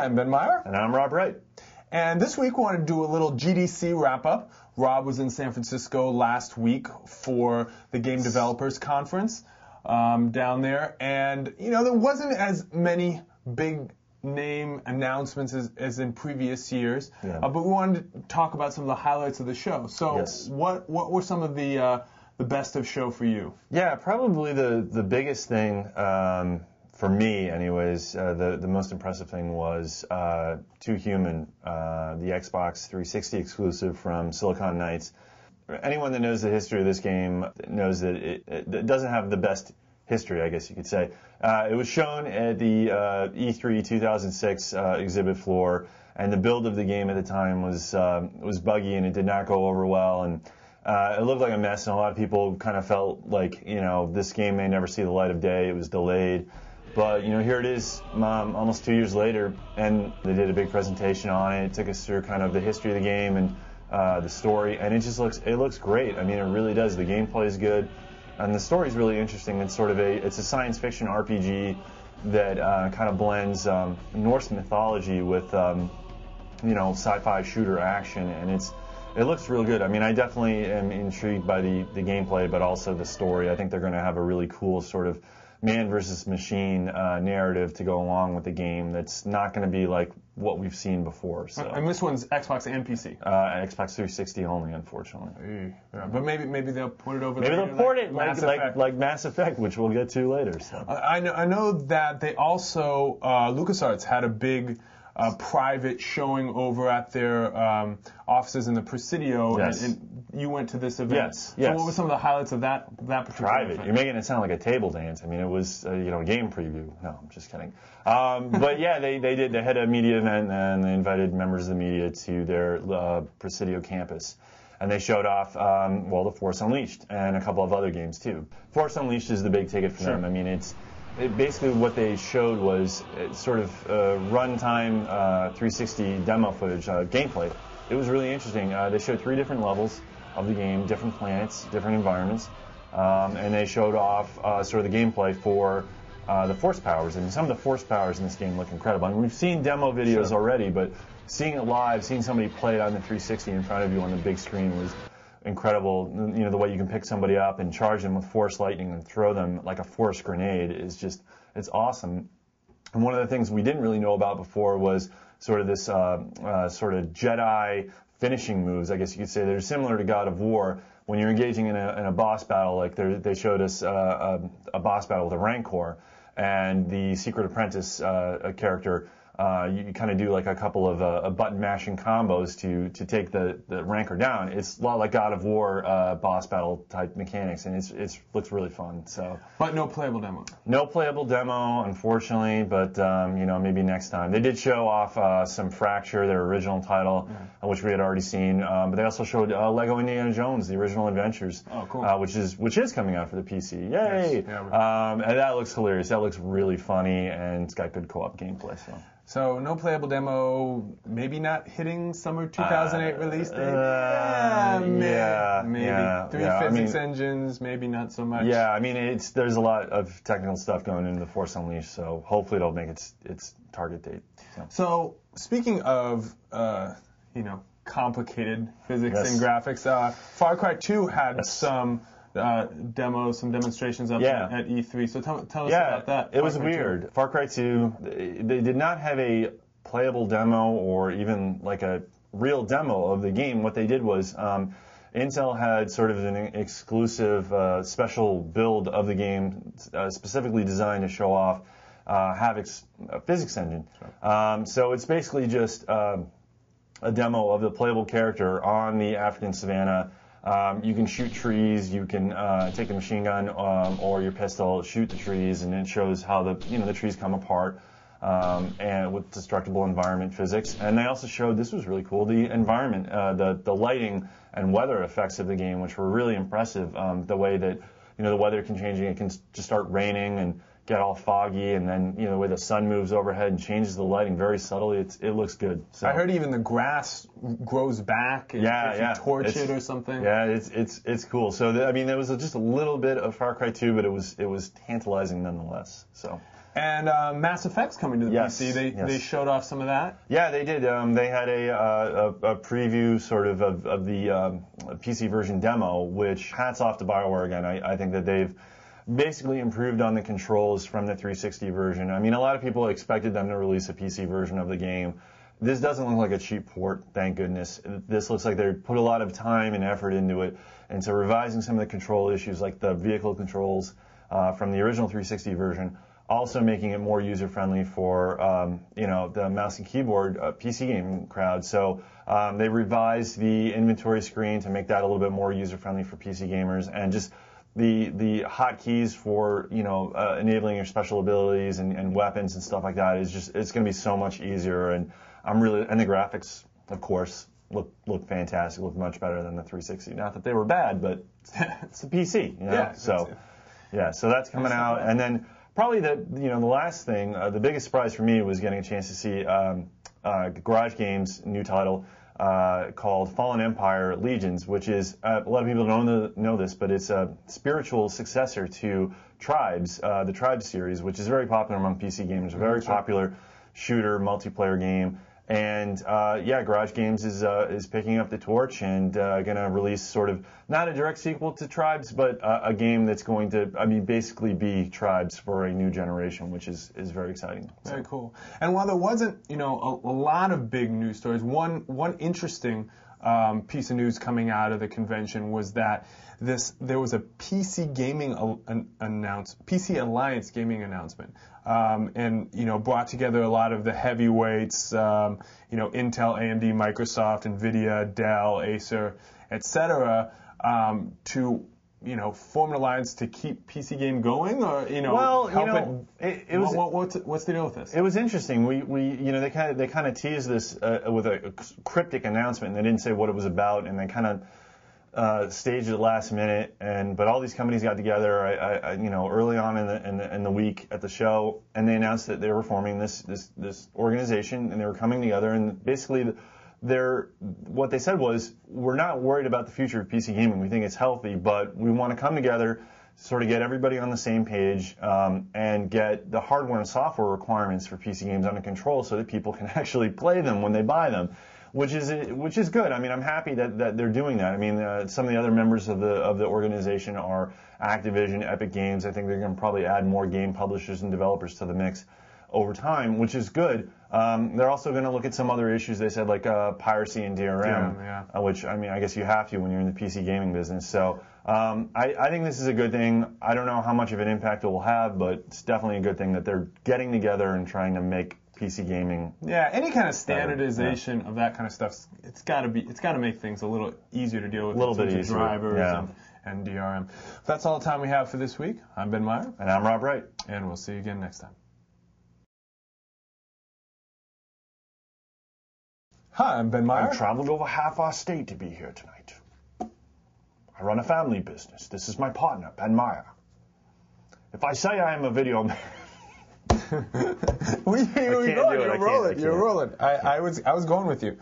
I'm Ben Meyer. And I'm Rob Wright. And this week we want to do a little GDC wrap-up. Rob was in San Francisco last week for the Game Developers Conference down there. And, you know, there wasn't as many big name announcements as in previous years. Yeah. But we wanted to talk about some of the highlights of the show. So Yes. what were some of the best of show for you? Yeah, probably the biggest thing, for me anyways, the most impressive thing was Too Human, the Xbox 360 exclusive from Silicon Knights. Anyone that knows the history of this game knows that it doesn't have the best history, I guess you could say. It was shown at the E3 2006 exhibit floor, and the build of the game at the time was buggy and it did not go over well, and it looked like a mess, and a lot of people kind of felt like, you know, this game may never see the light of day. It was delayed. But, you know, here it is almost 2 years later, and they did a big presentation on it. It took us through kind of the history of the game and the story, and it looks great. I mean, it really does. The gameplay is good, and the story is really interesting. It's sort of it's a science fiction RPG that kind of blends Norse mythology with, you know, sci-fi shooter action, and it looks real good. I mean, I definitely am intrigued by the gameplay, but also the story. I think they're going to have a really cool sort of man versus machine narrative to go along with the game that's not going to be like what we've seen before. So. And this one's Xbox and PC. Xbox 360 only, unfortunately. Yeah, but maybe they'll port it over. Maybe they'll port it like Mass Effect, which we'll get to later. So. I know that they also LucasArts had a big private showing over at their offices in the Presidio, yes. and you went to this event. Yes. So what were some of the highlights of that particular private? event? You're making it sound like a table dance. I mean, it was a game preview. No, I'm just kidding. But yeah, they had a media event, and they invited members of the media to their Presidio campus. And they showed off, the Force Unleashed and a couple of other games too. Force Unleashed is the big ticket for them. I mean, basically what they showed was sort of runtime 360 demo footage, gameplay. It was really interesting. They showed 3 different levels of the game, different planets, different environments, and they showed off sort of the gameplay for the force powers. And some of the force powers in this game look incredible. I mean, we've seen demo videos already, but seeing it live, seeing somebody play it on the 360 in front of you on the big screen was incredible. You know, the way you can pick somebody up and charge them with force lightning and throw them like a force grenade is just, it's awesome. And one of the things we didn't really know about before was sort of this sort of Jedi finishing moves, I guess you could say. They're similar to God of War. When you're engaging in a boss battle, like they showed us a boss battle with a Rancor, and the Secret Apprentice character, you kind of do like a couple of button mashing combos to take the Rancor down. It's a lot like God of War boss battle type mechanics, and it looks really fun. So, but no playable demo. No playable demo, unfortunately. But you know, maybe next time. They did show off some Fracture, their original title, which we had already seen. But they also showed Lego Indiana Jones, the original Adventures, which is coming out for the PC. Yay! Yes. Yeah, and that looks hilarious. That looks really funny, and it's got good co-op gameplay. So no playable demo, maybe not hitting summer 2008 release date. Maybe. Physics engines, maybe not so much. Yeah, I mean there's a lot of technical stuff going into the Force Unleashed, so hopefully it'll make its target date. So speaking of complicated physics and graphics, Far Cry 2 had some demos, some demonstrations up at E3. So tell us about that. It was weird. Far Cry 2, they did not have a playable demo or even like a real demo of the game. What they did was Intel had sort of an exclusive special build of the game specifically designed to show off Havoc's physics engine. So it's basically just a demo of the playable character on the African savannah. You can shoot trees, you can take a machine gun or your pistol, shoot the trees, and it shows how the trees come apart and with destructible environment physics. And they also showed, this was really cool, the environment, the lighting and weather effects of the game, which were really impressive. The way that the weather can change, it can just start raining and get all foggy, and then the way the sun moves overhead and changes the lighting very subtly. It looks good. So. I heard even the grass grows back if you torch it or something. Yeah, it's cool. So I mean, there was just a little bit of Far Cry 2, but it was tantalizing nonetheless. So. And Mass Effect's coming to the PC. They showed off some of that. Yeah, they did. They had a preview sort of the PC version demo, which hats off to BioWare again. I think that they've basically improved on the controls from the 360 version. I mean, a lot of people expected them to release a PC version of the game. This doesn't look like a cheap port, thank goodness. This looks like they put a lot of time and effort into it, into revising some of the control issues like the vehicle controls from the original 360 version, also making it more user-friendly for the mouse and keyboard PC gaming crowd. So they revised the inventory screen to make that a little bit more user-friendly for PC gamers, and just the hotkeys for enabling your special abilities and weapons and stuff like that is just, it's going to be so much easier. And the graphics, of course, look fantastic, look much better than the 360. Not that they were bad, but it's a PC, Yeah. So that's coming out, and then probably the last thing, the biggest surprise for me was getting a chance to see Garage Games' new title called Fallen Empire Legions, which is a lot of people don't know this, but it's a spiritual successor to Tribes, the Tribes series, which is very popular among PC gamers, a very popular shooter multiplayer game. And Garage Games is picking up the torch and going to release sort of not a direct sequel to Tribes, but a game that's going to, basically be Tribes for a new generation, which is very exciting. Very cool. And while there wasn't, a lot of big news stories, one interesting piece of news coming out of the convention was that there was a PC gaming PC Alliance gaming announcement, and brought together a lot of the heavyweights, Intel, AMD, Microsoft, Nvidia, Dell, Acer, etc., to form an alliance to keep PC game going, or help it. What's the deal with this? It was interesting. They kind of teased this with a cryptic announcement, and they didn't say what it was about, and they kind of staged it last minute. But all these companies got together, early on in the week at the show, and they announced that they were forming this organization, and they were coming together, and basically what they said was, we're not worried about the future of PC gaming. We think it's healthy, but we want to come together, sort of get everybody on the same page, and get the hardware and software requirements for PC games under control so that people can actually play them when they buy them, which is good. I'm happy that they're doing that. Some of the other members of the organization are Activision, Epic Games. I think they're going to probably add more game publishers and developers to the mix over time, which is good. They're also going to look at some other issues, they said, like piracy and DRM, which, I guess you have to when you're in the PC gaming business. So I think this is a good thing. I don't know how much of an impact it will have, but it's definitely a good thing that they're getting together and trying to make PC gaming. Yeah, any kind of standardization of that kind of stuff, it's got to make things a little easier to deal with. A little bit easier. Drivers and DRM. That's all the time we have for this week. I'm Ben Meyer. And I'm Rob Wright. And we'll see you again next time. Hi, I'm Ben Meyer. I've traveled over half our state to be here tonight. I run a family business. This is my partner, Ben Meyer. If I say I am a video man... You're rolling. I was going with you.